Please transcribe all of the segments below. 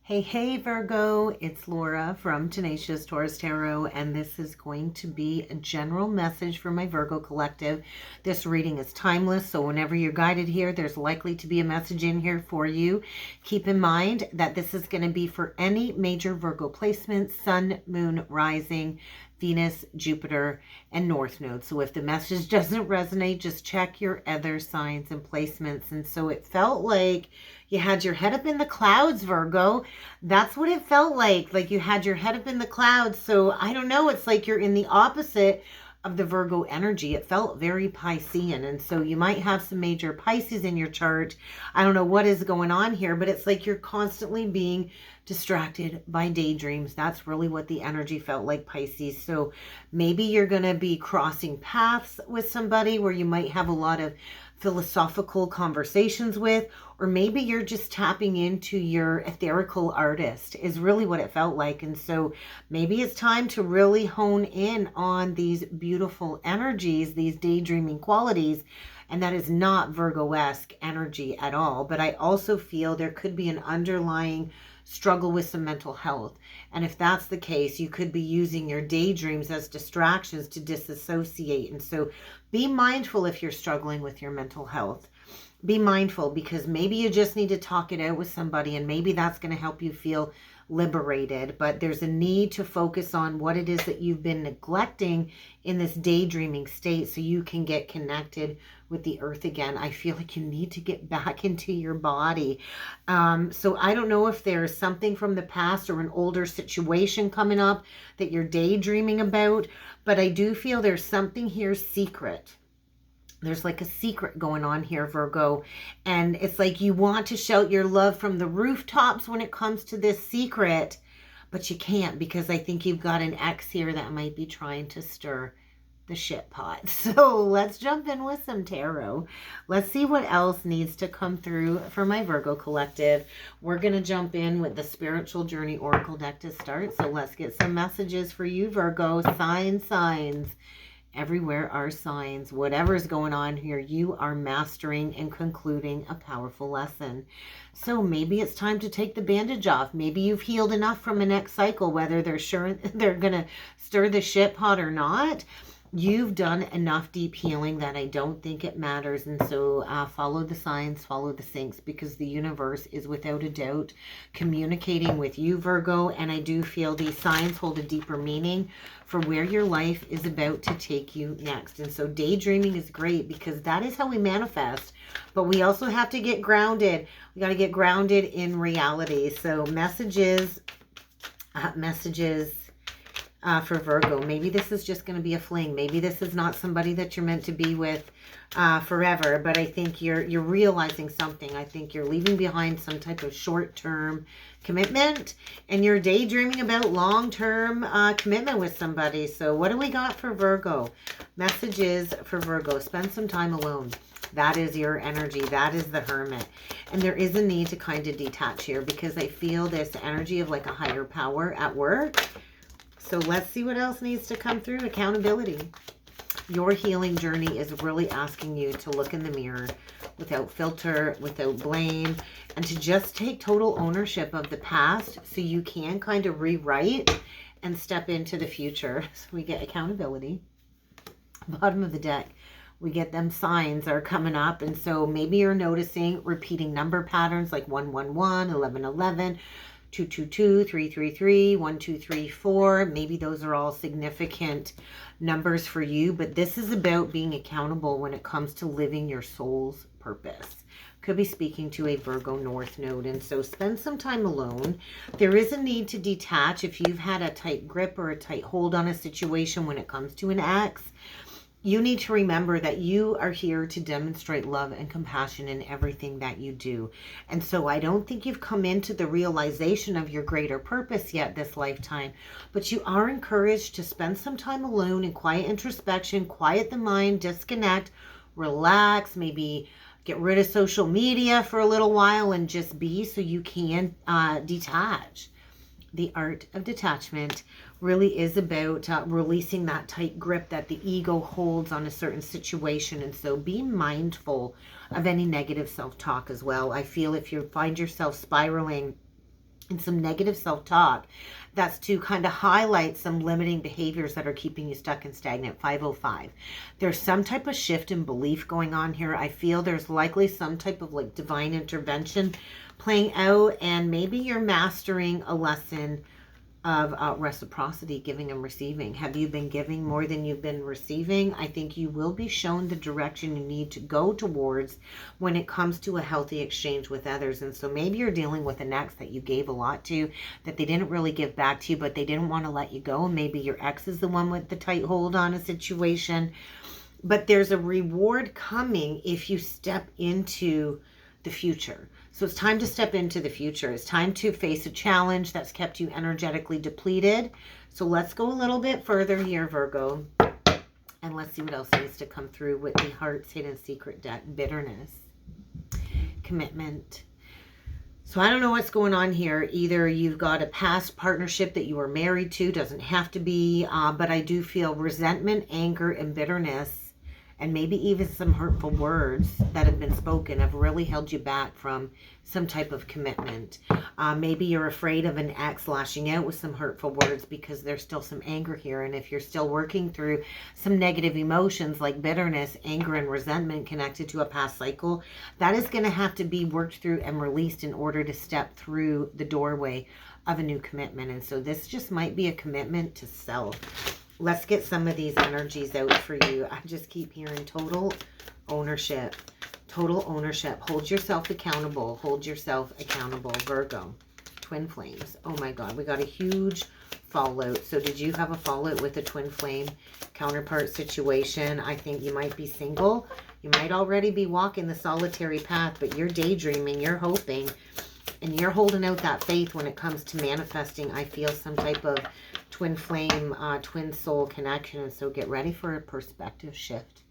Hey, Virgo, it's Laura from Tenacious Taurus Tarot, and this is going to be a general message for my Virgo collective. This reading is timeless, so whenever you're guided here, there's likely to be a message in here for you. Keep in mind that this is going to be for any major Virgo placements: Sun, Moon, Rising, Venus, Jupiter, and North Node. So if the message doesn't resonate, just check your other signs and placements. And so it felt like you had your head up in the clouds, Virgo. That's what it felt like you had your head up in the clouds. So I don't know, it's like you're in the opposite of the Virgo energy. It felt very Piscean, and so you might have some major Pisces in your chart. I don't know what is going on here, but it's like you're constantly being distracted by daydreams. That's really what the energy felt like, Pisces. So maybe you're going to be crossing paths with somebody where you might have a lot of philosophical conversations with, or maybe you're just tapping into your etherical artist is really what it felt like. And so maybe it's time to really hone in on these beautiful energies, these daydreaming qualities. And that is not Virgo-esque energy at all. But I also feel there could be an underlying struggle with some mental health. And if that's the case, you could be using your daydreams as distractions to disassociate. And so be mindful if you're struggling with your mental health. Be mindful, because maybe you just need to talk it out with somebody, and maybe that's going to help you feel liberated. But there's a need to focus on what it is that you've been neglecting in this daydreaming state so you can get connected with the earth again. I feel like you need to get back into your body. So I don't know if there's something from the past or an older situation coming up that you're daydreaming about, but I do feel there's something here secret. There's like a secret going on here, Virgo. And it's like you want to shout your love from the rooftops when it comes to this secret, but you can't, because I think you've got an ex here that might be trying to stir the shit pot. So let's jump in with some tarot. Let's see what else needs to come through for my Virgo collective. We're going to jump in with the Spiritual Journey Oracle deck to start. So let's get some messages for you, Virgo. Signs. Everywhere are signs. Whatever's going on here, you are mastering and concluding a powerful lesson. So maybe it's time to take the bandage off. Maybe you've healed enough from a next cycle, whether they're sure they're going to stir the shit pot or not. You've done enough deep healing that I don't think it matters. And so follow the signs, follow the syncs, because the universe is without a doubt communicating with you, Virgo. And I do feel these signs hold a deeper meaning for where your life is about to take you next. And so daydreaming is great, because that is how we manifest. But we also have to get grounded. We got to get grounded in reality. So messages for Virgo. Maybe this is just going to be a fling. Maybe this is not somebody that you're meant to be with forever. But I think you're realizing something. I think you're leaving behind some type of short-term commitment, and you're daydreaming about long-term commitment with somebody. So what do we got for Virgo? Messages for Virgo. Spend some time alone. That is your energy. That is the Hermit. And there is a need to kind of detach here, because I feel this energy of like a higher power at work. So let's see what else needs to come through. Accountability. Your healing journey is really asking you to look in the mirror without filter, without blame, and to just take total ownership of the past so you can kind of rewrite and step into the future. So we get accountability. Bottom of the deck, we get them signs are coming up. And so maybe you're noticing repeating number patterns like 111, 1111, 222, 333, 1234. Maybe those are all significant numbers for you, but this is about being accountable when it comes to living your soul's purpose. Could be speaking to a Virgo North Node. And so spend some time alone. There is a need to detach if you've had a tight grip or a tight hold on a situation when it comes to an ex. You need to remember that you are here to demonstrate love and compassion in everything that you do. And so I don't think you've come into the realization of your greater purpose yet this lifetime, but you are encouraged to spend some time alone in quiet introspection, quiet the mind, disconnect, relax, maybe get rid of social media for a little while and just be, so you can detach. The art of detachment really is about releasing that tight grip that the ego holds on a certain situation. And so be mindful of any negative self-talk as well. I feel if you find yourself spiraling and some negative self-talk. That's to kind of highlight some limiting behaviors that are keeping you stuck and stagnant. 505. There's some type of shift in belief going on here. I feel there's likely some type of like divine intervention playing out, and maybe you're mastering a lesson of reciprocity, giving and receiving. Have you been giving more than you've been receiving? I think you will be shown the direction you need to go towards when it comes to a healthy exchange with others. And so maybe you're dealing with an ex that you gave a lot to, that they didn't really give back to you, but they didn't want to let you go. Maybe your ex is the one with the tight hold on a situation. But there's a reward coming if you step into the future. So it's time to step into the future. It's time to face a challenge that's kept you energetically depleted. So let's go a little bit further here, Virgo. And let's see what else needs to come through with the Heart's Hidden Secret deck. Bitterness. Commitment. So I don't know what's going on here. Either you've got a past partnership that you were married to. Doesn't have to be. But I do feel resentment, anger, and bitterness, and maybe even some hurtful words that have been spoken have really held you back from some type of commitment. Maybe you're afraid of an ex lashing out with some hurtful words because there's still some anger here. And if you're still working through some negative emotions like bitterness, anger, and resentment connected to a past cycle, that is going to have to be worked through and released in order to step through the doorway of a new commitment. And so this just might be a commitment to self. Let's get some of these energies out for you. I just keep hearing total ownership. Total ownership. Hold yourself accountable. Hold yourself accountable. Virgo. Twin flames. Oh my God. We got a huge fallout. So did you have a fallout with a twin flame counterpart situation? I think you might be single. You might already be walking the solitary path, but you're daydreaming. You're hoping. And you're holding out that faith when it comes to manifesting. I feel some type of twin flame, twin soul connection. And so get ready for a perspective shift.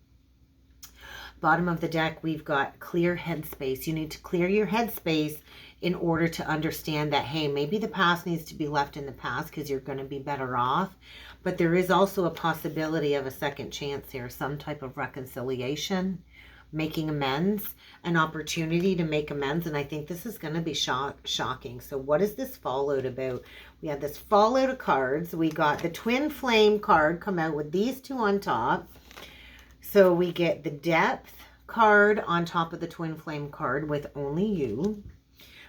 Bottom of the deck, we've got clear headspace. You need to clear your headspace in order to understand that, hey, maybe the past needs to be left in the past because you're going to be better off. But there is also a possibility of a second chance here, some type of reconciliation, making amends, an opportunity to make amends. And I think this is going to be shocking. So what is this fallout about? We have this fallout of cards. We got the twin flame card come out with these two on top. So we get the depth card on top of the twin flame card with only you.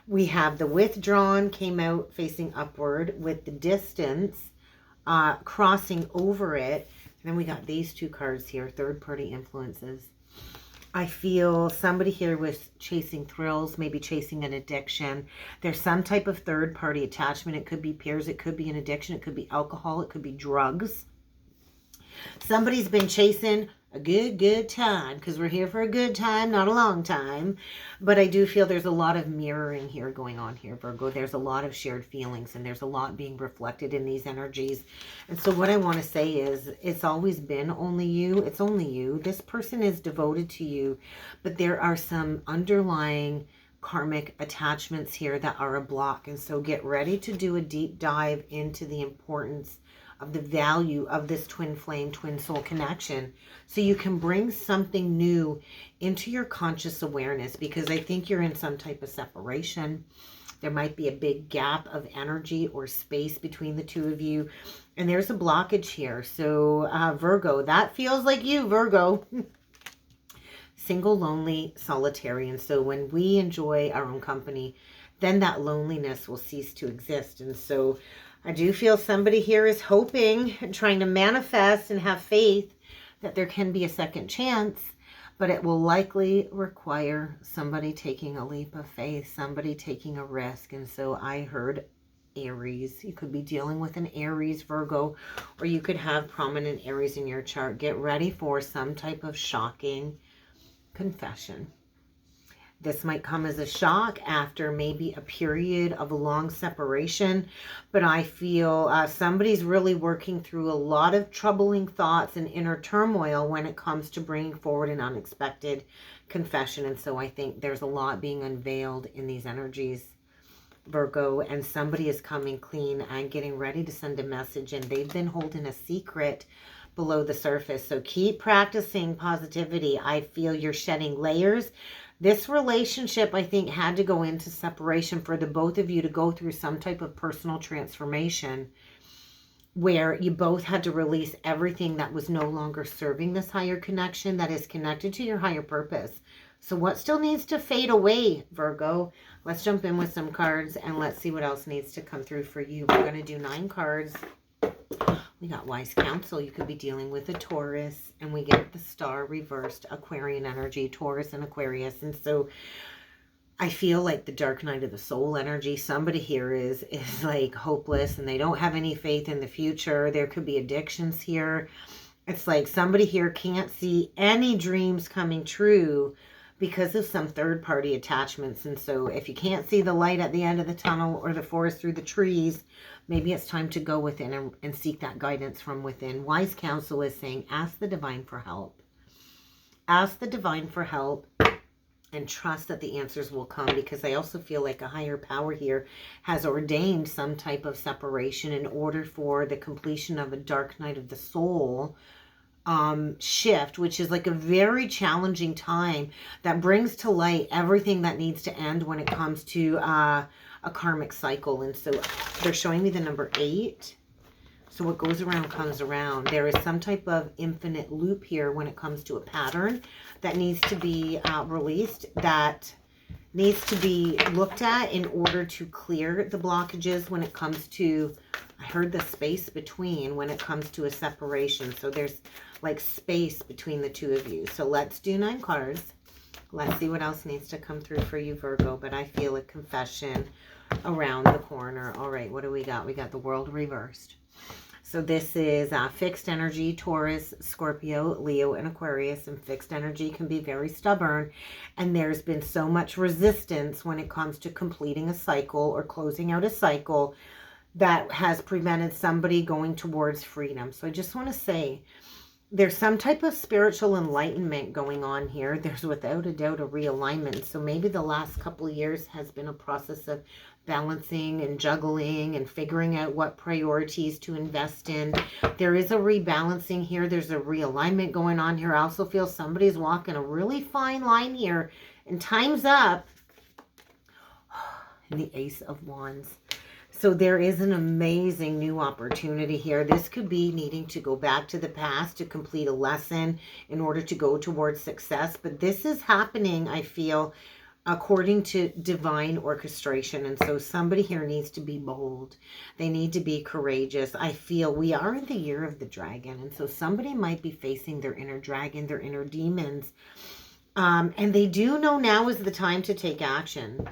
We have the withdrawn came out facing upward with the distance crossing over it. And then we got these two cards here, third party influences. I feel somebody here was chasing thrills, maybe chasing an addiction. There's some type of third-party attachment. It could be peers. It could be an addiction. It could be alcohol. It could be drugs. Somebody's been chasing a good time because we're here for a good time, not a long time. But I do feel there's a lot of mirroring here going on here, Virgo. There's a lot of shared feelings and there's a lot being reflected in these energies. And so what I want to say is it's always been only you. It's only you. This person is devoted to you, but there are some underlying karmic attachments here that are a block. And so get ready to do a deep dive into the importance of the value of this twin flame, twin soul connection, so you can bring something new into your conscious awareness, because I think you're in some type of separation. There might be a big gap of energy or space between the two of you, and there's a blockage here. So Virgo, that feels like you, Virgo. Single, lonely, solitary. And so when we enjoy our own company, then that loneliness will cease to exist. And so I do feel somebody here is hoping and trying to manifest and have faith that there can be a second chance, but it will likely require somebody taking a leap of faith, somebody taking a risk. And so I heard Aries. You could be dealing with an Aries, Virgo, or you could have prominent Aries in your chart. Get ready for some type of shocking confession. This might come as a shock after maybe a period of a long separation, but I feel somebody's really working through a lot of troubling thoughts and inner turmoil when it comes to bringing forward an unexpected confession. And so I think there's a lot being unveiled in these energies, Virgo, and somebody is coming clean and getting ready to send a message, and they've been holding a secret below the surface. So keep practicing positivity. I feel you're shedding layers. This relationship, I think, had to go into separation for the both of you to go through some type of personal transformation where you both had to release everything that was no longer serving this higher connection that is connected to your higher purpose. So what still needs to fade away, Virgo? Let's jump in with some cards and let's see what else needs to come through for you. We're going to do 9 cards. We got wise counsel. You could be dealing with a Taurus, and we get the star reversed, Aquarian energy, Taurus and Aquarius. And so I feel like the dark night of the soul energy. Somebody here is like hopeless and they don't have any faith in the future. There could be addictions here. It's like somebody here can't see any dreams coming true because of some third-party attachments. And so if you can't see the light at the end of the tunnel or the forest through the trees, maybe it's time to go within and seek that guidance from within. Wise counsel is saying, ask the divine for help. Ask the divine for help and trust that the answers will come, because I also feel like a higher power here has ordained some type of separation in order for the completion of a dark night of the soul shift, which is like a very challenging time that brings to light everything that needs to end when it comes to a karmic cycle. And so they're showing me the number 8. So what goes around comes around. There is some type of infinite loop here when it comes to a pattern that needs to be released, that needs to be looked at in order to clear the blockages when it comes to, I heard the space between, when it comes to a separation. So there's like space between the two of you. So let's do 9 cards. Let's see what else needs to come through for you, Virgo. But I feel a confession around the corner. All right, what do we got? We got the world reversed. So this is fixed energy, Taurus, Scorpio, Leo, and Aquarius. And fixed energy can be very stubborn. And there's been so much resistance when it comes to completing a cycle or closing out a cycle that has prevented somebody going towards freedom. So I just want to say, there's some type of spiritual enlightenment going on here. There's without a doubt a realignment. So maybe the last couple of years has been a process of balancing and juggling and figuring out what priorities to invest in. There is a rebalancing here. There's a realignment going on here. I also feel somebody's walking a really fine line here, and time's up. And the Ace of Wands. So there is an amazing new opportunity here. This could be needing to go back to the past to complete a lesson in order to go towards success. But this is happening, I feel, according to divine orchestration. And so somebody here needs to be bold. They need to be courageous. I feel we are in the year of the dragon. And so somebody might be facing their inner dragon, their inner demons. And they do know now is the time to take action.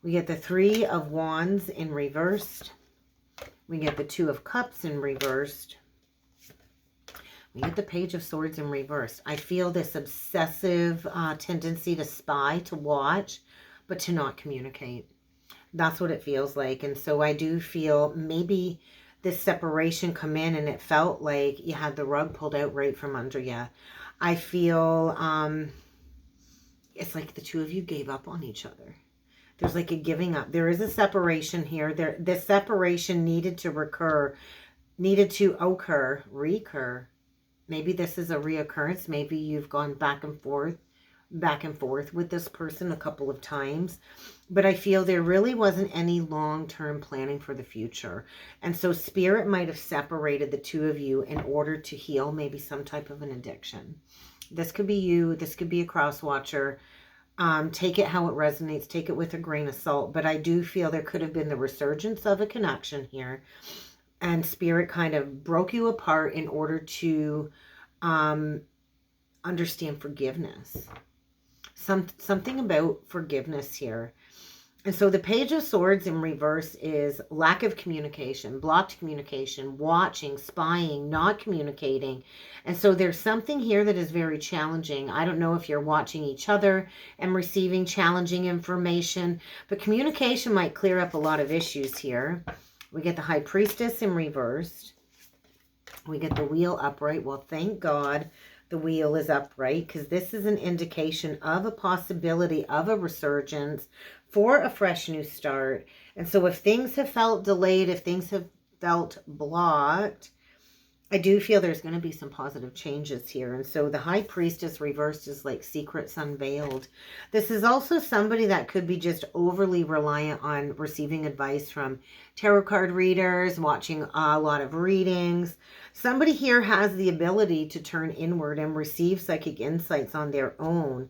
We get the 3 of Wands in reversed. We get the 2 of Cups in reversed. We get the Page of Swords in reversed. I feel this obsessive tendency to spy, to watch, but to not communicate. That's what it feels like. And so I do feel maybe this separation come in and it felt like you had the rug pulled out right from under you. I feel it's like the two of you gave up on each other. There's like a giving up. There is a separation here. This separation needed to recur. Maybe this is a reoccurrence. Maybe you've gone back and forth with this person a couple of times. But I feel there really wasn't any long-term planning for the future. And so Spirit might have separated the two of you in order to heal maybe some type of an addiction. This could be you. This could be a cross watcher. Take it how it resonates. Take it with a grain of salt. But I do feel there could have been the resurgence of a connection here. And Spirit kind of broke you apart in order to understand forgiveness. Something about forgiveness here. And so the Page of Swords in reverse is lack of communication, blocked communication, watching, spying, not communicating. And so there's something here that is very challenging. I don't know if you're watching each other and receiving challenging information, but communication might clear up a lot of issues here. We get the High Priestess in reversed. We get the Wheel upright. Well, thank God the Wheel is upright, because this is an indication of a possibility of a resurgence for a fresh new start. And so if things have felt delayed, if things have felt blocked, I do feel there's going to be some positive changes here. And so the High Priestess reversed is like secrets unveiled. This is also somebody that could be just overly reliant on receiving advice from tarot card readers, watching a lot of readings. Somebody here has the ability to turn inward and receive psychic insights on their own.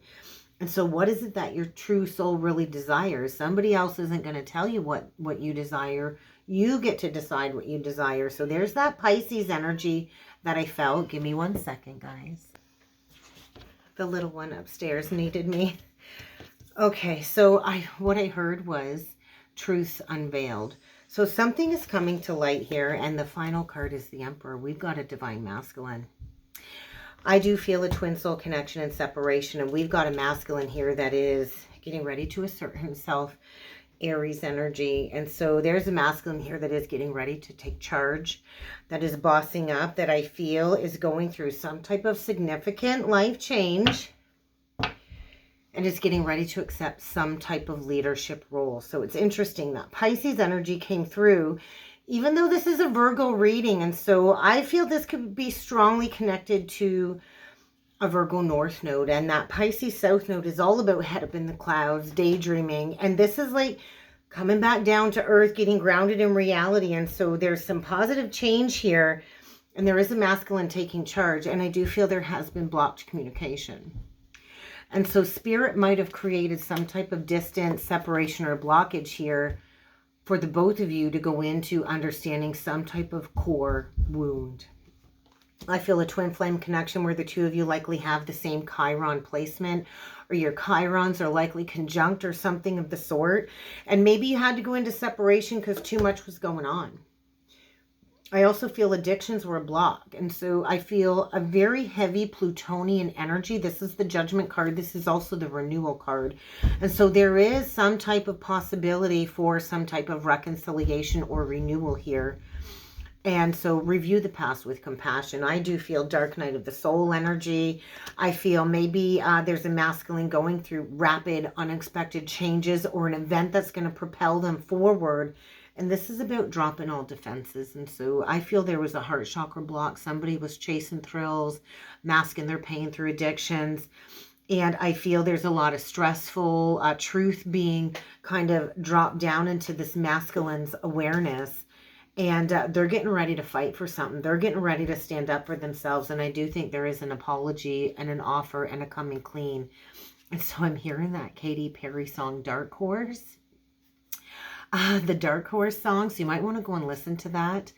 And so what is it that your true soul really desires? Somebody else isn't going to tell you what you desire. You get to decide what you desire. So there's that Pisces energy that I felt. Give me 1 second, guys. The little one upstairs needed me. Okay, so what I heard was truth unveiled. So something is coming to light here, and the final card is the Emperor. We've got a divine masculine. I do feel a twin soul connection and separation, and we've got a masculine here that is getting ready to assert himself, Aries energy. And so there's a masculine here that is getting ready to take charge, that is bossing up, that I feel is going through some type of significant life change and is getting ready to accept some type of leadership role. So it's interesting that Pisces energy came through, even though this is a Virgo reading. And so I feel this could be strongly connected to a Virgo North Node. And that Pisces South Node is all about head up in the clouds, daydreaming. And this is like coming back down to earth, getting grounded in reality. And so there's some positive change here. And there is a masculine taking charge. And I do feel there has been blocked communication. And so Spirit might have created some type of distance, separation, or blockage here for the both of you to go into understanding some type of core wound. I feel a twin flame connection where the two of you likely have the same Chiron placement, or your Chirons are likely conjunct or something of the sort. And maybe you had to go into separation because too much was going on. I also feel addictions were a block. And so I feel a very heavy Plutonian energy. This is the Judgment card. This is also the Renewal card. And so there is some type of possibility for some type of reconciliation or renewal here. And so review the past with compassion. I do feel Dark Night of the Soul energy. I feel maybe there's a masculine going through rapid, unexpected changes or an event that's going to propel them forward. And this is about dropping all defenses. And so I feel there was a heart chakra block. Somebody was chasing thrills, masking their pain through addictions. And I feel there's a lot of stressful truth being kind of dropped down into this masculine's awareness. And they're getting ready to fight for something. They're getting ready to stand up for themselves. And I do think there is an apology and an offer and a coming clean. And so I'm hearing that Katy Perry song, Dark Horse. The Dark Horse song. So you might want to go and listen to that.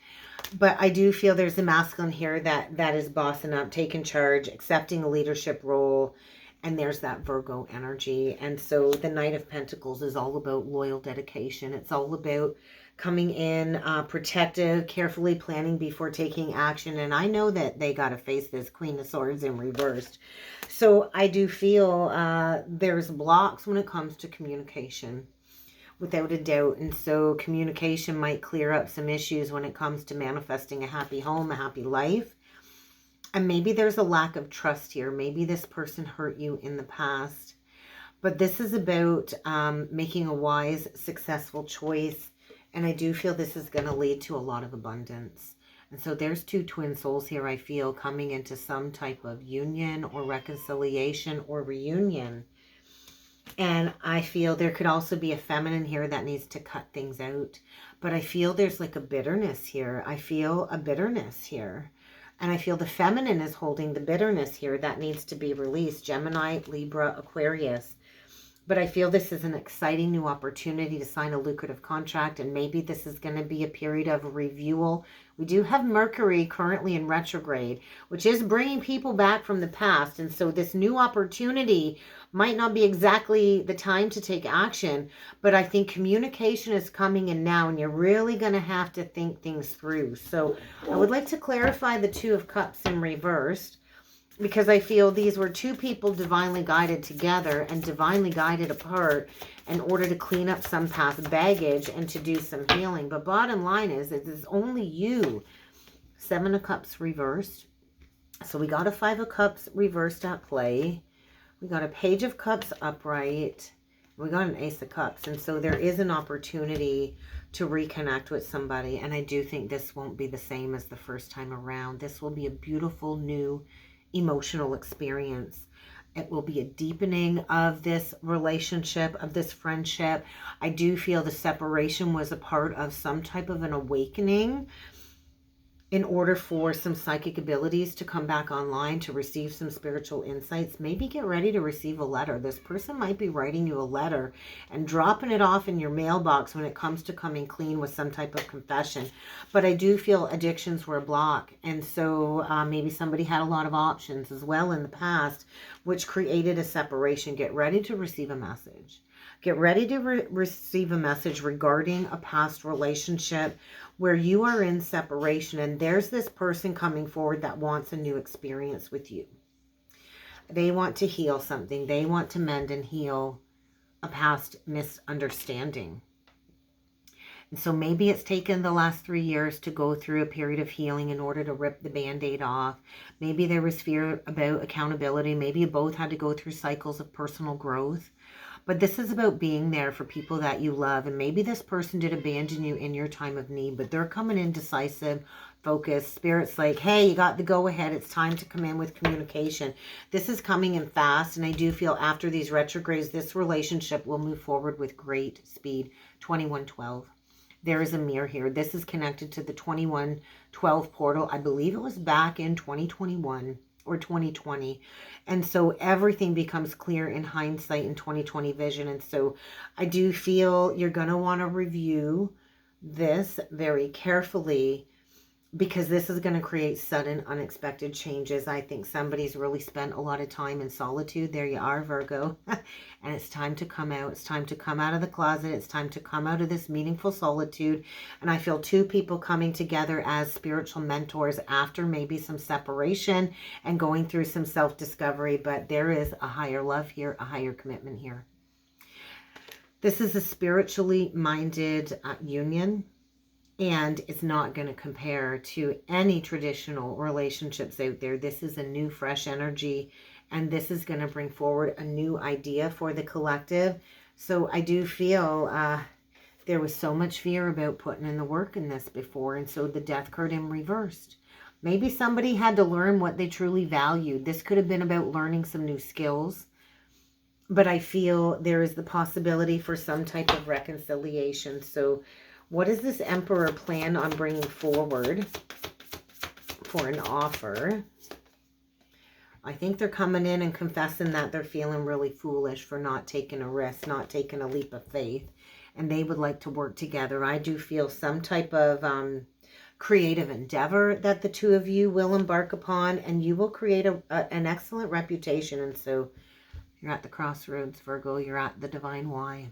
But I do feel there's a masculine here that is bossing up, taking charge, accepting a leadership role. And there's that Virgo energy. And so the Knight of Pentacles is all about loyal dedication. It's all about coming in protective, carefully planning before taking action. And I know that they got to face this Queen of Swords in reversed. So I do feel there's blocks when it comes to communication, without a doubt. And so communication might clear up some issues when it comes to manifesting a happy home, a happy life. And maybe there's a lack of trust here. Maybe this person hurt you in the past. But this is about making a wise, successful choice. And I do feel this is going to lead to a lot of abundance. And so there's two twin souls here, I feel, coming into some type of union or reconciliation or reunion. And I feel there could also be a feminine here that needs to cut things out. But I feel there's like a bitterness here. I feel a bitterness here. And I feel the feminine is holding the bitterness here that needs to be released. Gemini, Libra, Aquarius. But I feel this is an exciting new opportunity to sign a lucrative contract. And maybe this is going to be a period of review. We do have Mercury currently in retrograde, which is bringing people back from the past. And so this new opportunity might not be exactly the time to take action. But I think communication is coming in now. And you're really going to have to think things through. So I would like to clarify the Two of Cups in reversed, because I feel these were two people divinely guided together and divinely guided apart in order to clean up some past baggage and to do some healing. But bottom line is, it is only you. Seven of Cups reversed. So we got a Five of Cups reversed at play. We got a Page of Cups upright. We got an Ace of Cups. And so there is an opportunity to reconnect with somebody. And I do think this won't be the same as the first time around. This will be a beautiful new emotional experience. It will be a deepening of this relationship, of this friendship. I do feel the separation was a part of some type of an awakening in order for some psychic abilities to come back online, to receive some spiritual insights. Maybe get ready to receive a letter. This person might be writing you a letter and dropping it off in your mailbox when it comes to coming clean with some type of confession. But I do feel addictions were a block. And so maybe somebody had a lot of options as well in the past, which created a separation. Get ready to receive a message. Get ready to receive a message regarding a past relationship where you are in separation and there's this person coming forward that wants a new experience with you. They want to heal something. They want to mend and heal a past misunderstanding. And so maybe it's taken the last 3 years to go through a period of healing in order to rip the Band-Aid off. Maybe there was fear about accountability. Maybe you both had to go through cycles of personal growth. But this is about being there for people that you love. And maybe this person did abandon you in your time of need, but they're coming in decisive, focused. Spirit's like, hey, you got the go-ahead. It's time to come in with communication. This is coming in fast. And I do feel after these retrogrades, this relationship will move forward with great speed. 2112. There is a mirror here. This is connected to the 2112 portal. I believe it was back in 2021. Or 2020. And so everything becomes clear in hindsight in 2020 vision. And so I do feel you're going to want to review this very carefully, because this is going to create sudden, unexpected changes. I think somebody's really spent a lot of time in solitude. There you are, Virgo. And it's time to come out. It's time to come out of the closet. It's time to come out of this meaningful solitude. And I feel two people coming together as spiritual mentors after maybe some separation and going through some self-discovery. But there is a higher love here, a higher commitment here. This is a spiritually minded union. And it's not going to compare to any traditional relationships out there. This is a new, fresh energy. And this is going to bring forward a new idea for the collective. So I do feel there was so much fear about putting in the work in this before. And so the death card in reversed. Maybe somebody had to learn what they truly valued. This could have been about learning some new skills. But I feel there is the possibility for some type of reconciliation. So what does this Emperor plan on bringing forward for an offer? I think they're coming in and confessing that they're feeling really foolish for not taking a risk, not taking a leap of faith. And they would like to work together. I do feel some type of creative endeavor that the two of you will embark upon. And you will create an excellent reputation. And so you're at the crossroads, Virgo. You're at the divine why.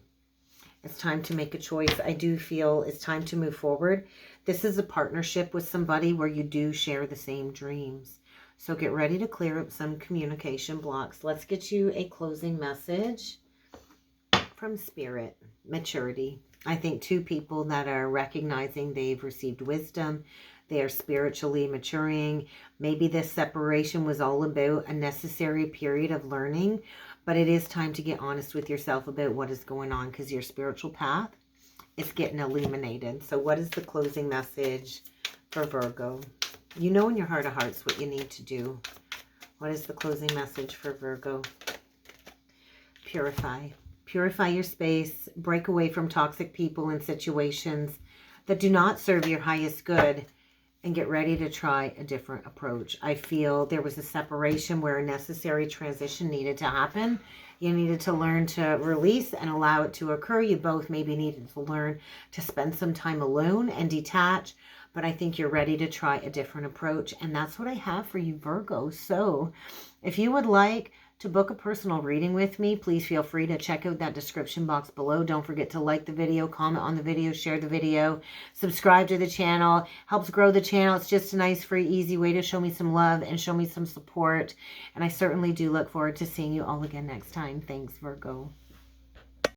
It's time to make a choice. I do feel it's time to move forward. This is a partnership with somebody where you do share the same dreams. So get ready to clear up some communication blocks. Let's get you a closing message from Spirit. Maturity. I think two people that are recognizing they've received wisdom. They are spiritually maturing. Maybe this separation was all about a necessary period of learning. But it is time to get honest with yourself about what is going on, because your spiritual path is getting illuminated. So what is the closing message for Virgo? You know in your heart of hearts what you need to do. What is the closing message for Virgo? Purify. Purify your space. Break away from toxic people and situations that do not serve your highest good. And get ready to try a different approach. I feel there was a separation where a necessary transition needed to happen. You needed to learn to release and allow it to occur. You both maybe needed to learn to spend some time alone and detach. But I think you're ready to try a different approach. And that's what I have for you, Virgo. So if you would like to book a personal reading with me, please feel free to check out that description box below. Don't forget to like the video, comment on the video, share the video, subscribe to the channel. Helps grow the channel. It's just a nice, free, easy way to show me some love and show me some support. And I certainly do look forward to seeing you all again next time. Thanks, Virgo.